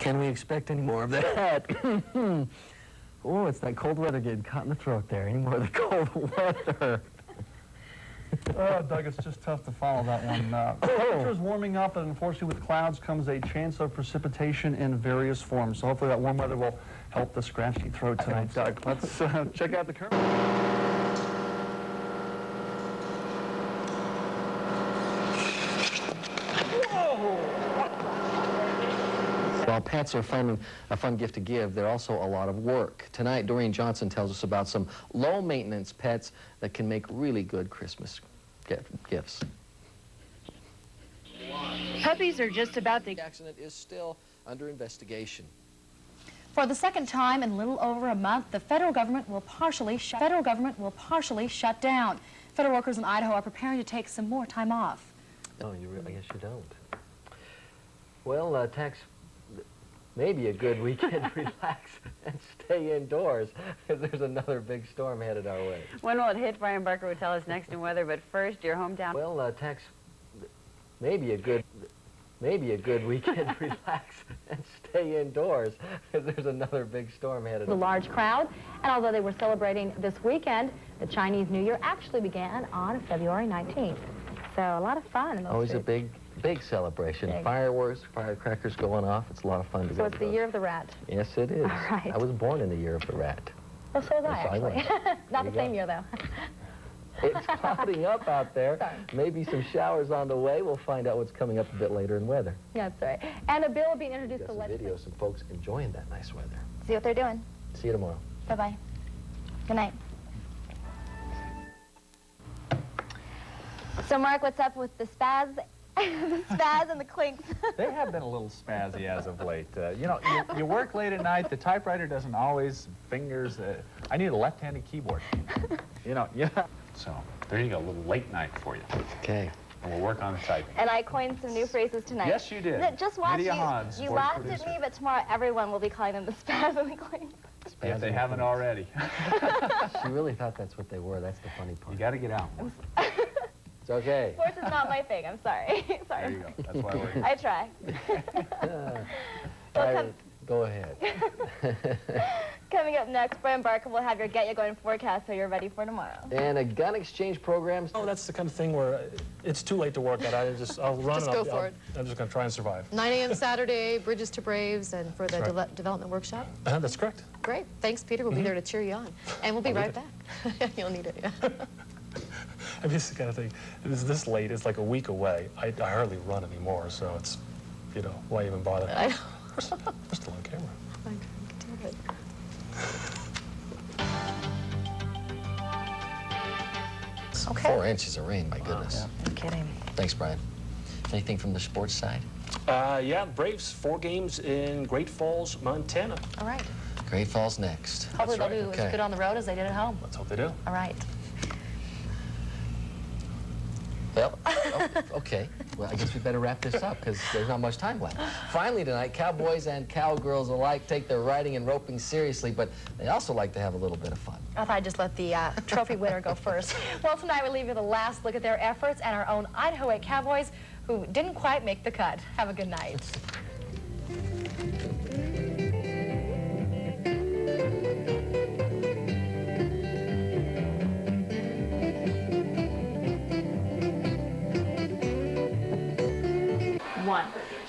Can we expect any more of that? Oh, it's that cold weather getting caught in the throat there. Any more of the cold weather? Oh, Doug, it's just tough to follow that one. Temperature's warming up, and unfortunately with clouds comes a chance of precipitation in various forms. So hopefully that warm weather will help the scratchy throat tonight, Doug. Let's check out the current. While pets are a fun gift to give, they're also a lot of work. Tonight, Doreen Johnson tells us about some low-maintenance pets that can make really good Christmas gifts. Puppies are just about the... The accident is still under investigation. For the second time in a little over a month, the federal government will partially shut down. Federal workers in Idaho are preparing to take some more time off. Oh, I guess you don't. Well, maybe a good weekend, relax and stay indoors, because there's another big storm headed our way. When will it hit? Brian Barker will tell us next in weather, but first, your hometown. Well, maybe a good weekend, relax and stay indoors, because there's another big storm headed. A large crowd, and although they were celebrating this weekend, the Chinese New Year actually began on February 19th. So a lot of fun in those Always streets. a big celebration. Big. Fireworks, firecrackers going off. It's a lot of fun to go. So it's the year of the rat. Yes, it is. Right. I was born in the year of the rat. Well, so was I, Yes, I actually. Not the There you same go. year, though. It's clouding up out there. Sorry. Maybe some showers on the way. We'll find out what's coming up a bit later in weather. Yeah, that's right. And a bill being introduced Got to some legislation. videos, some folks enjoying that nice weather. See what they're doing. See you tomorrow. Bye-bye. Good night. So, Mark, what's up with the spaz? The spaz and the clinks. They have been a little spazzy as of late. You know, you work late at night, the typewriter doesn't always, fingers, I need a left-handed keyboard. You know, yeah. So, there you go, a little late night for you. Okay. And we'll work on the typing. And I coined some new phrases tonight. Yes, you did. Just watch Nydia you. Han, You sports laughed producer. at me, but tomorrow everyone will be calling them the spaz and the clinks. If they haven't already. She really thought that's what they were. That's the funny part. You got to get out. It's okay. Sports is not my thing. I'm sorry. Sorry. There you go. That's why we're here. I try. All right, go ahead. Coming up next, Brian Barker will have your Get You Going forecast so you're ready for tomorrow. And a gun exchange program. Oh, that's the kind of thing where it's too late to work at. I'll run. Just go for it. I'm just going to try and survive. 9 a.m. Saturday, Bridges to Braves, and for the That's right. development workshop. That's correct. Great. Thanks, Peter. We'll be there to cheer you on. And we'll be right back. You'll need it, yeah. I mean, it's the kind of thing, it's this late, it's like a week away. I hardly run anymore, so it's, you know, why even bother? I know. We're still on camera. I can do it. Okay. 4 inches of rain, my goodness. No kidding. Thanks, Brian. Anything from the sports side? Yeah, Braves, 4 games in Great Falls, Montana. All right. Great Falls next. Hopefully right. they'll do as good on the road as they did at home. Let's hope they do. All right. Well, oh, okay. Well, I guess we better wrap this up because there's not much time left. Finally tonight, cowboys and cowgirls alike take their riding and roping seriously, but they also like to have a little bit of fun. I thought I'd just let the trophy winner go first. Well, tonight we leave you the last look at their efforts and our own Idaho 8 Cowboys who didn't quite make the cut. Have a good night.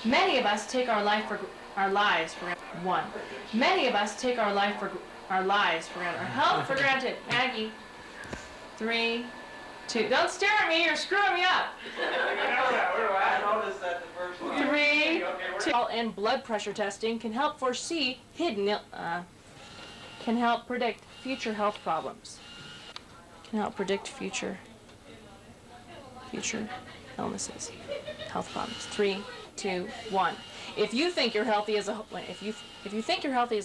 Many of us take our lives for granted. Many of us take our lives for granted. Our health for granted. Maggie. 3, 2. Don't stare at me. You're screwing me up. I noticed that the first one. 3, 2. And blood pressure testing can help foresee can help predict future health problems. Can help predict future illnesses, health problems. 3, 2, 1. If you think you're healthy as a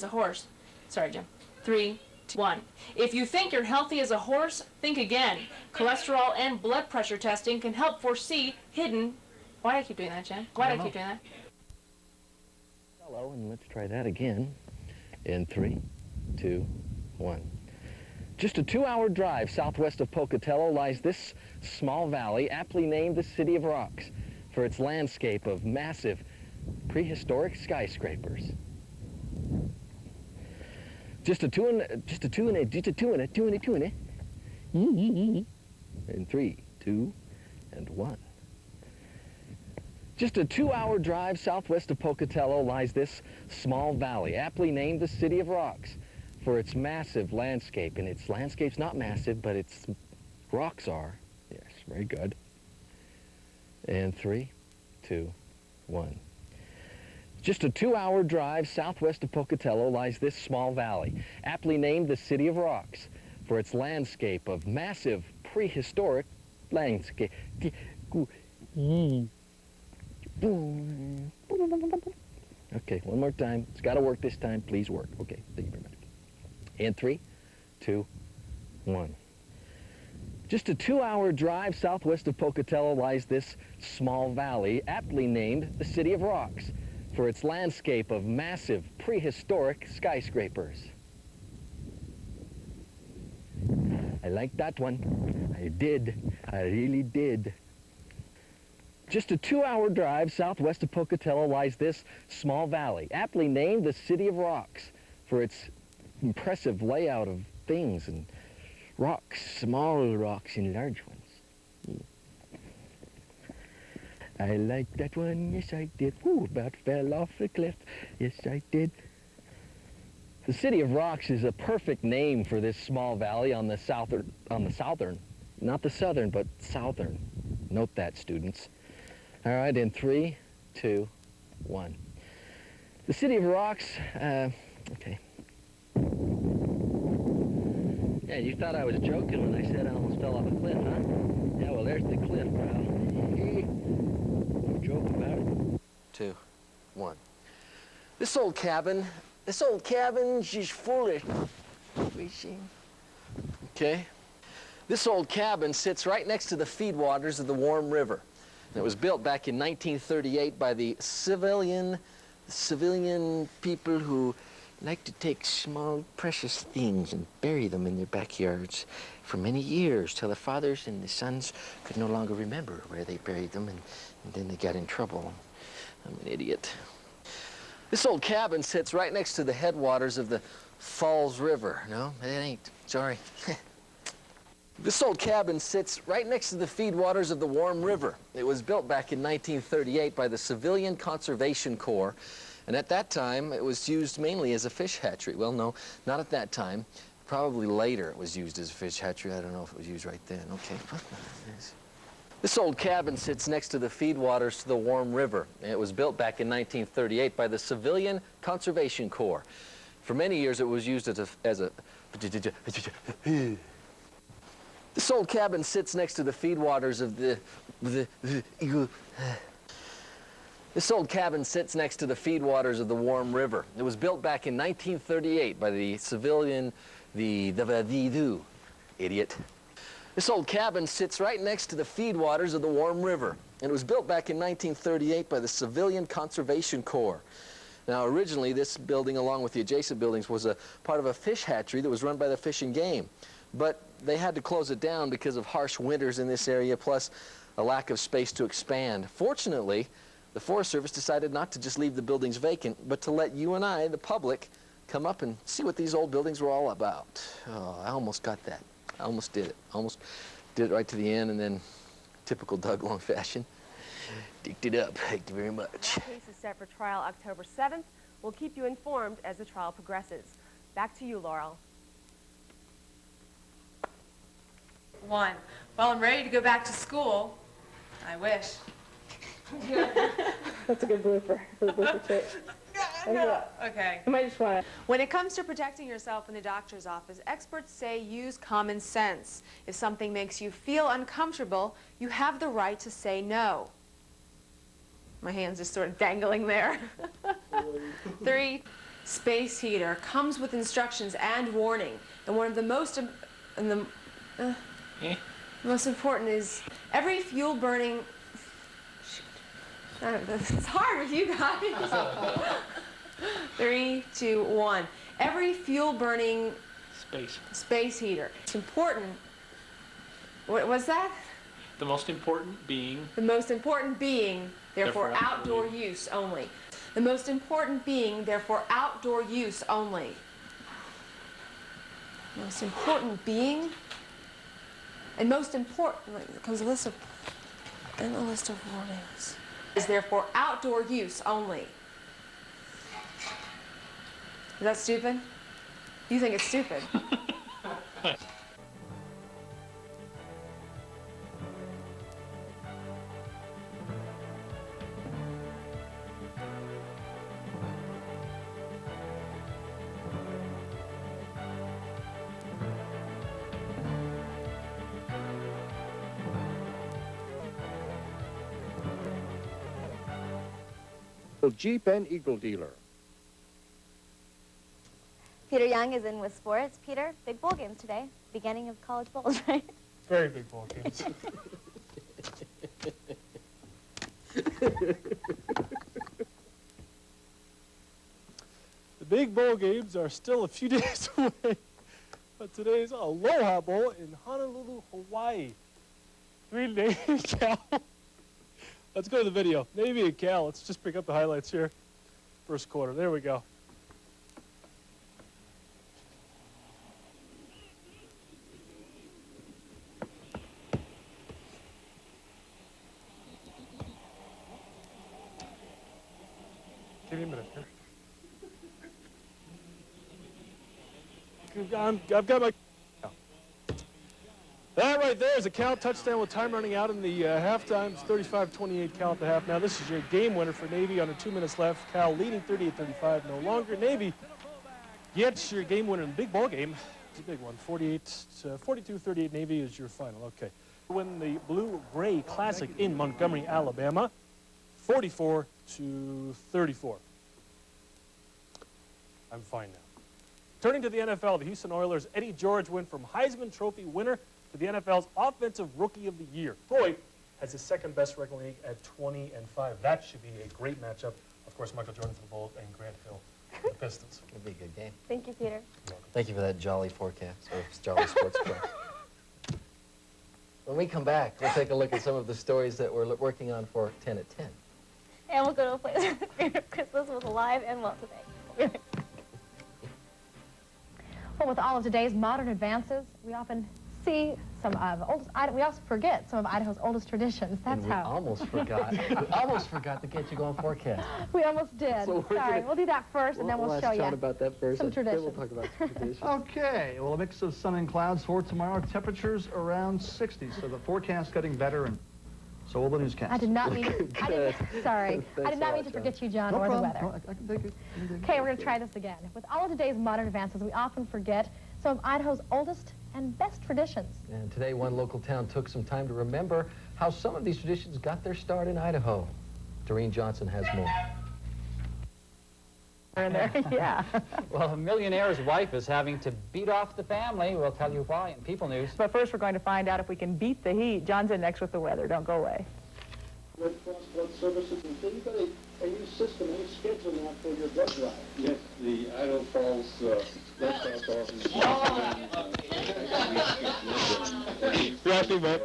horse, sorry, Jim. 3, 2, 1. If you think you're healthy as a horse, think again. Cholesterol and blood pressure testing can help foresee hidden. Why do I keep doing that, Jim? Why do I keep doing that? Hello, and let's try that again. In 3, 2, 1. Just a 2-hour drive southwest of Pocatello lies this small valley, aptly named the City of Rocks, for its landscape of massive prehistoric skyscrapers. Just a two and a. And 3, 2, and 1. Just a 2-hour drive southwest of Pocatello lies this small valley, aptly named the City of Rocks, for its massive landscape. And its landscape's not massive, but its rocks are. Yes, very good. And 3, 2, 1. Just a 2-hour drive southwest of Pocatello lies this small valley, aptly named the City of Rocks, for its landscape of massive prehistoric landscape. Okay, one more time. It's got to work this time. Please work. Okay, thank you very much. And 3, 2, 1. Just a 2-hour drive southwest of Pocatello lies this small valley, aptly named the City of Rocks, for its landscape of massive prehistoric skyscrapers. I like that one. I did. I really did. Just a 2-hour drive southwest of Pocatello lies this small valley, aptly named the City of Rocks, for its impressive layout of things and rocks, small rocks and large ones. I like that one, yes I did. Ooh, about fell off the cliff, yes I did. The City of Rocks is a perfect name for this small valley on the southern, not the southern, but southern. Note that, students. All right, in 3, 2, 1. The City of Rocks, okay. Yeah, you thought I was joking when I said I almost fell off a cliff, huh? Yeah, well, there's the cliff, pal. No joke about it. 2, 1. This old cabin, she's foolish. Okay. This old cabin sits right next to the feedwaters of the Warm River. And it was built back in 1938 by the civilian people who like to take small, precious things and bury them in their backyards for many years, till the fathers and the sons could no longer remember where they buried them, and then they got in trouble. I'm an idiot. This old cabin sits right next to the headwaters of the Falls River. No, it ain't. Sorry. This old cabin sits right next to the feedwaters of the Warm River. It was built back in 1938 by the Civilian Conservation Corps, and at that time it was used mainly as a fish hatchery. Well, no, not at that time. Probably later it was used as a fish hatchery. I don't know if it was used right then. Okay. This old cabin sits next to the feedwaters to the Warm River. It was built back in 1938 by the Civilian Conservation Corps. For many years it was used as a This old cabin sits next to the feedwaters of This old cabin sits next to the feedwaters of the Warm River. It was built back in 1938 by the Civilian, idiot. This old cabin sits right next to the feedwaters of the Warm River. And it was built back in 1938 by the Civilian Conservation Corps. Now, originally, this building, along with the adjacent buildings, was a part of a fish hatchery that was run by the Fish and Game. But they had to close it down because of harsh winters in this area, plus a lack of space to expand. Fortunately, the Forest Service decided not to just leave the buildings vacant, but to let you and I, the public, come up and see what these old buildings were all about. Oh, I almost got that. I almost did it. Almost did it right to the end, and then, typical Doug Long fashion, dicked it up. Thank you very much. The case is set for trial October 7th. We'll keep you informed as the trial progresses. Back to you, Laurel. 1. Well, I'm ready to go back to school. I wish. That's a good blooper for the blooper tape. Okay. You might just want to. When it comes to protecting yourself in a doctor's office, experts say use common sense. If something makes you feel uncomfortable, you have the right to say no. My hand's just sort of dangling there. 3, space heater comes with instructions and warning. And one of the most, most important is every fuel burning. It's hard with you guys. 3, 2, 1. Every fuel burning space heater. It's important. What was that? The most important being. The most important being, therefore outdoor use only. The most important being, therefore, outdoor use only. Most important being, and most important, it comes a list of, and a list of warnings. Is therefore outdoor use only. Is that stupid? You think it's stupid? Jeep and Eagle dealer. Peter Young is in with sports. Peter, big bowl games today. Beginning of college bowls, right? Very big ball games. The big bowl games are still a few days away, but today's Aloha Bowl in Honolulu, Hawaii. Between Navy and Cal. Let's go to the video. Navy and Cal. Let's just pick up the highlights here. First quarter. There we go. Give me a minute here. I've got my... That right there is a Cal touchdown with time running out in the halftime. It's 35-28 Cal at the half. Now this is your game winner for Navy under 2 minutes left. Cal leading 38-35 no longer. Navy gets your game winner in the big ball game. It's a big one. 42-38 Navy is your final. Okay. Win the Blue-Gray Classic in Montgomery, Alabama. 44-34. I'm fine now. Turning to the NFL, the Houston Oilers' Eddie George went from Heisman Trophy winner to the NFL's Offensive Rookie of the Year. Troy has his second best record in the league at 20-5. That should be a great matchup. Of course, Michael Jordan for the Bulls and Grant Hill for the Pistons. It'll be a good game. Thank you, Peter. Thank you for that jolly forecast, or jolly sports press. When we come back, we'll take a look at some of the stories that we're working on for 10 at 10. And we'll go to a place where Christmas was alive and well today. Well, with all of today's modern advances, we often see some of we also forget some of Idaho's oldest traditions. That's and we almost forgot. We almost forgot to get you going forecast. We almost did. So Sorry, we'll do that first, and then we'll show you about that first. some traditions. Then we'll talk about some traditions. Okay, well, a mix of sun and clouds for tomorrow. Temperatures around 60, so the forecast getting better, and so will the newscast. I did not mean sorry. I did not mean to John. forget you, John, No or problem. the weather. No, I can take it. Okay, we're going to try this again. With all of today's modern advances, we often forget some of Idaho's oldest and best traditions. And today, one local town took some time to remember how some of these traditions got their start in Idaho. Doreen Johnson has more. Yeah. Well, a millionaire's wife is having to beat off the family. We'll tell you why in People News. But first, we're going to find out if we can beat the heat. John's in next with the weather. Don't go away. Red Cross Blood Services, and so you've got a new system, a new schedule now for your blood drive. Yes, the Idaho Falls Blood Cross office. Happy, man.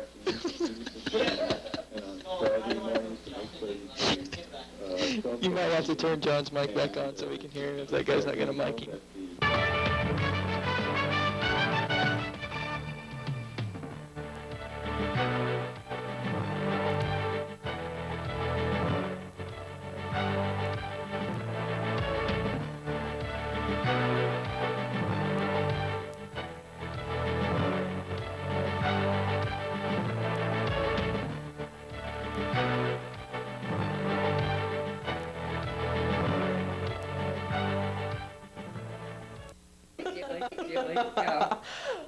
You might have to turn John's mic back on so we can hear him if that guy's not going to mic him.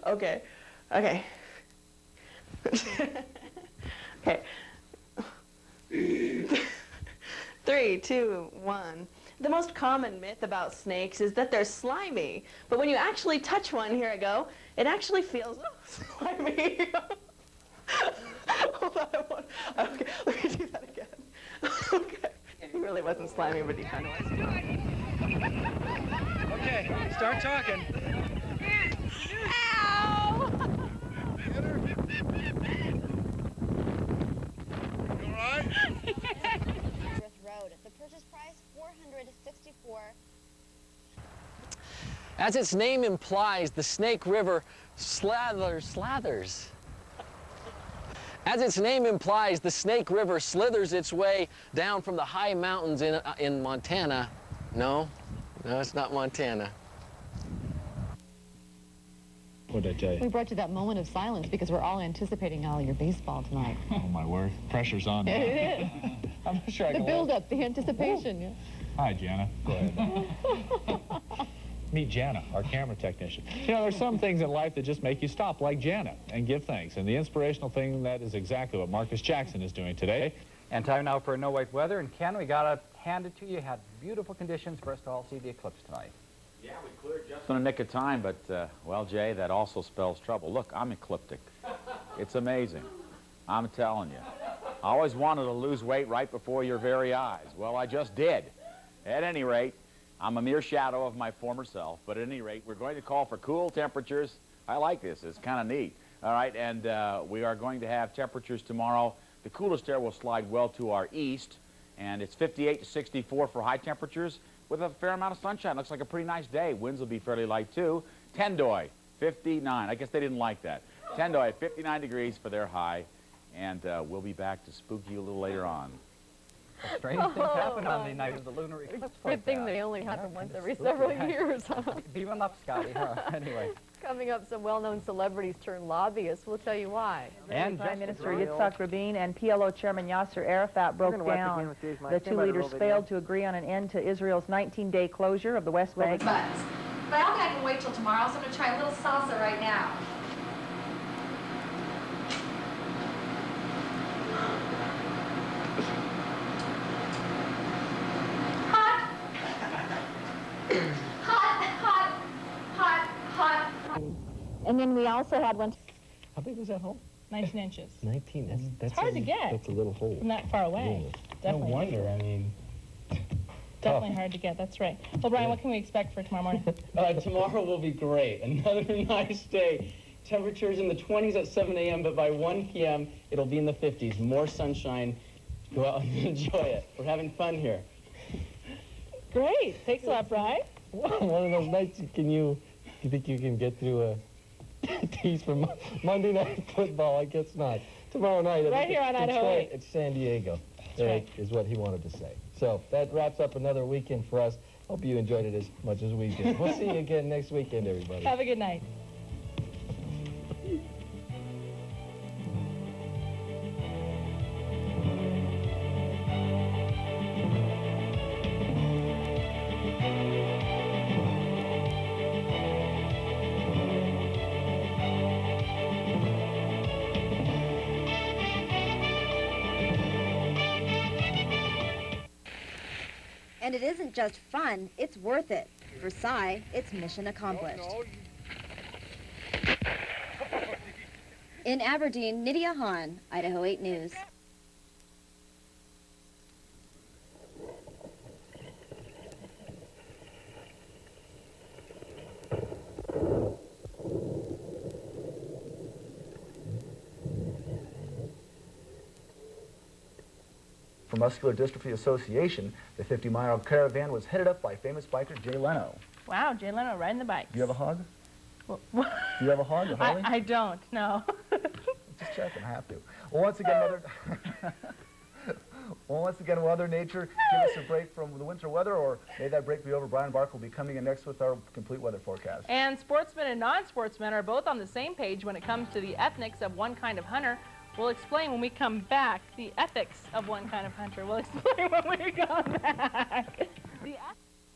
Okay. Okay. Okay. 3, 2, 1. The most common myth about snakes is that they're slimy. But when you actually touch one, here I go, it actually feels slimy. Hold on. Okay, let me do that again. Okay. He really wasn't slimy, but he kind of was. Okay, start talking. Ow! You all right? Road. The purchase price, $400. As its name implies, the Snake River slathers. As its name implies, the Snake River slithers its way down from the high mountains in Montana. No, it's not Montana. What did I tell you? We brought you that moment of silence because we're all anticipating all your baseball tonight. Oh, my word. Pressure's on now. It is. I'm not sure I The can build-up, the anticipation. Yeah. Hi, Jana. Go ahead. Meet Jana, our camera technician. You know, there's some things in life that just make you stop, like Jana, and give thanks. And the inspirational thing, that is exactly what Marcus Jackson is doing today. And time now for no white weather. And Ken, we got to hand it to you. Had beautiful conditions for us to all see the eclipse tonight. Yeah, we cleared just in a nick of time, but, well, Jay, that also spells trouble. Look, I'm ecliptic. It's amazing. I'm telling you. I always wanted to lose weight right before your very eyes. Well, I just did. At any rate, I'm a mere shadow of my former self, but at any rate, we're going to call for cool temperatures. I like this. It's kind of neat. All right, and we are going to have temperatures tomorrow. The coolest air will slide well to our east, and it's 58 to 64 for high temperatures with a fair amount of sunshine. Looks like a pretty nice day. Winds will be fairly light, too. Tendoy, 59. I guess they didn't like that. Tendoy, 59 degrees for their high, and we'll be back to spook you a little later on. Strange things happen on the night of the lunar eclipse. Good thing they only happen once every several years. Beam them up, Scotty. Anyway. Coming up, some well-known celebrities turn lobbyists. We'll tell you why. And Prime Minister Yitzhak Rabin and PLO Chairman Yasser Arafat broke down. The two leaders failed to agree on an end to Israel's 19-day closure of the West Bank. But I don't think I can wait till tomorrow, so I'm going to try a little salsa right now. And then we also had one. How big was that hole? 19 inches. 19. It's hard to get. That's a little hole. From that far away. Definitely. No wonder. I mean. Definitely hard to get. That's right. Well, Brian, what can we expect for tomorrow morning? Tomorrow will be great. Another nice day. Temperatures in the 20s at 7 a.m., but by 1 p.m. it'll be in the 50s. More sunshine. Go out and enjoy it. We're having fun here. Great. Thanks a lot, Brian. One of those nights you think you can get through a tease from Monday Night Football? I guess not. Tomorrow night. Right here on Idaho 8. It's San Diego. Right. Is what he wanted to say. So that wraps up another weekend for us. Hope you enjoyed it as much as we did. We'll see you again next weekend, everybody. Have a good night. And it isn't just fun, it's worth it. For Cy, it's mission accomplished. In Aberdeen, Nydia Han, Idaho 8 News. For Muscular Dystrophy Association, the 50-mile caravan was headed up by famous biker Jay Leno. Wow, Jay Leno riding the bike. Do you have a hog? Well, Do you have a hog, a Harley? I don't, no. Just checking, I have to. Well, once again, Mother Nature, give us a break from the winter weather, or may that break be over. Brian Bark will be coming in next with our complete weather forecast. And sportsmen and non-sportsmen are both on the same page when it comes to the ethics of one kind of hunter. We'll explain when we come back the ethics of one kind of hunter. We'll explain when we come back.